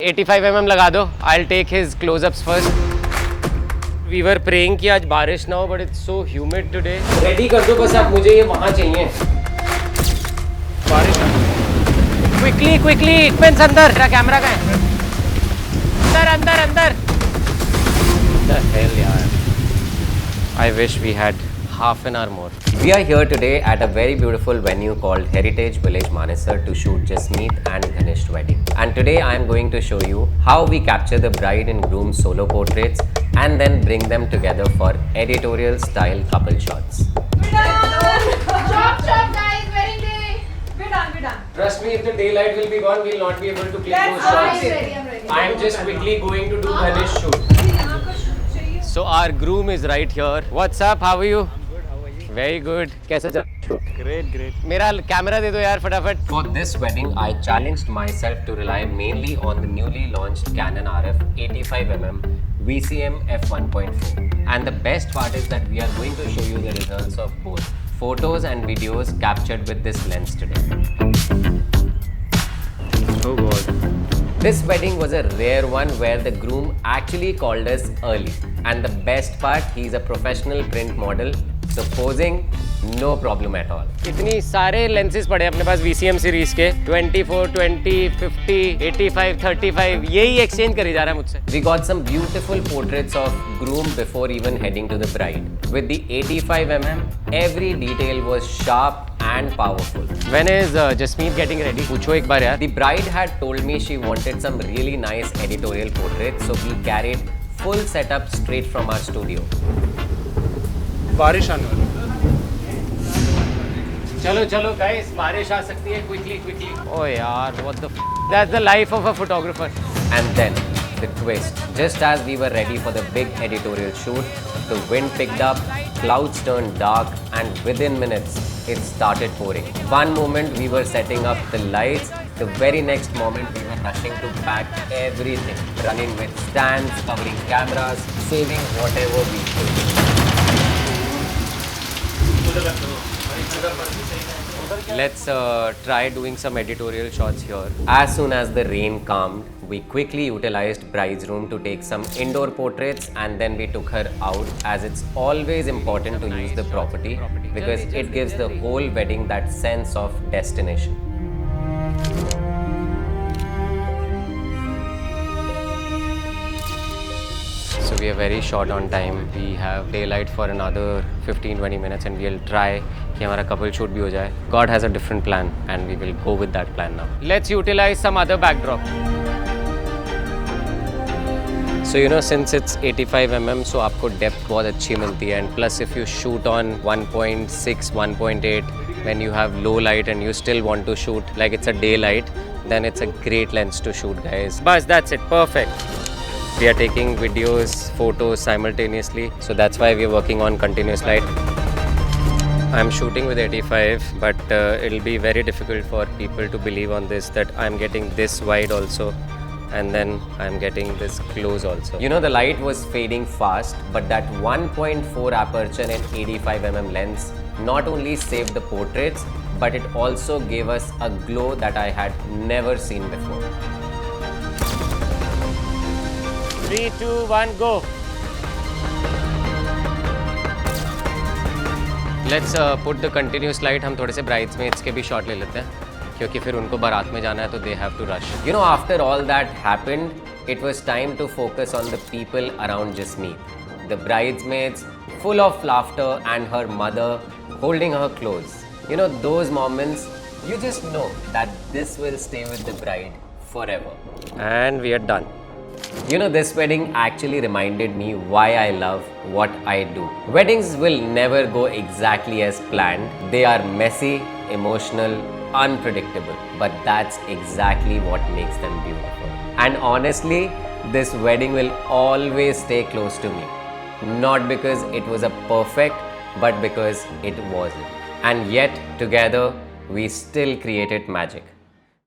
85 लगा दो. I'll take his close-ups first. We were praying कि आज बारिश ना हो, but it's so humid today. Ready कर दो बस आप, मुझे ये वहाँ चाहिए. बारिश. Quickly, equipments अंदर. तेरा कैमरा कहाँ है? अंदर. The hell यार. I wish we had half an hour more. We are here today at a very beautiful venue called Heritage Village Manesar to shoot Jasmeet and Ganesh wedding. And today I am going to show you how we capture the bride and groom solo portraits and then bring them together for editorial style couple shots. We're done! Chop guys, very late. We're done. Trust me, if the daylight will be gone, we'll not be able to click those shots. I'm ready. I am just quickly going to do Ganesh shoot. So our groom is right here. What's up? How are you? Good, how are you? Very good. कैसा चल? Great. मेरा camera दे दो यार फटाफट. For this wedding, I challenged myself to rely mainly on the newly launched Canon RF 85mm VCM f1.4. And the best part is that we are going to show you the results of both photos and videos captured with this lens today. Oh God. This wedding was a rare one where the groom actually called us early. And the best part, he's a professional print model. So posing, no problem at all. इतनी सारे lenses पड़े अपने पास VCM series के 24, 20, 50, 85, 35 यही exchange करी जा रहा है मुझसे. We got some beautiful portraits of groom before even heading to the bride. With the 85mm, every detail was sharp and powerful. When is Jasmeet getting ready? पूछो एक बार यार. The bride had told me she wanted some really nice editorial portraits, so we carried full setup straight from our studio. बारिश आने वाली. चलो guys, बारिश आ सकती है. Quickly. Oh यार, what the That's the life of a photographer. And then the twist. Just as we were ready for the big editorial shoot, the wind picked up, clouds turned dark, and within minutes, it started pouring. One moment we were setting up the lights, the very next moment we were rushing to pack everything, running with stands, covering cameras, saving whatever we could. Let's try doing some editorial shots here. As soon as the rain calmed, we quickly utilized bride's room to take some indoor portraits, and then we took her out, as it's always important to use the property because it gives the whole wedding that sense of destination. So we are very short on time. We have daylight for another 15-20 minutes and we'll try कि हमारा couple shoot भी हो जाए. God has a different plan and we will go with that plan now. Let's utilize some other backdrop. So you know, since it's 85mm, so आपको depth बहुत अच्छी मिलती है, and plus if you shoot on 1.6, 1.8, when you have low light and you still want to shoot like it's a daylight, then it's a great lens to shoot, guys. Bas, that's it, perfect. We are taking videos, photos simultaneously, so that's why we are working on continuous light. I'm shooting with 85, but it'll be very difficult for people to believe on this that I'm getting this wide also, and then I'm getting this close also. You know, the light was fading fast, but that 1.4 aperture and 85mm lens not only saved the portraits, but it also gave us a glow that I had never seen before. 3, 2, 1, go. Let's put the continuous light. हम थोड़े से bridesmaids के भी shot ले लेते हैं क्योंकि फिर उनको बारात में जाना है तो they have to rush. You know, after all that happened, it was time to focus on the people around Jasmeet. The bridesmaids, full of laughter, and her mother holding her close. You know, those moments, you just know that this will stay with the bride forever. And we are done. You know, this wedding actually reminded me why I love what I do. Weddings will never go exactly as planned. They are messy, emotional, unpredictable, but that's exactly what makes them beautiful. And honestly, this wedding will always stay close to me. Not because it was a perfect, but because it wasn't. And yet, together, we still created magic.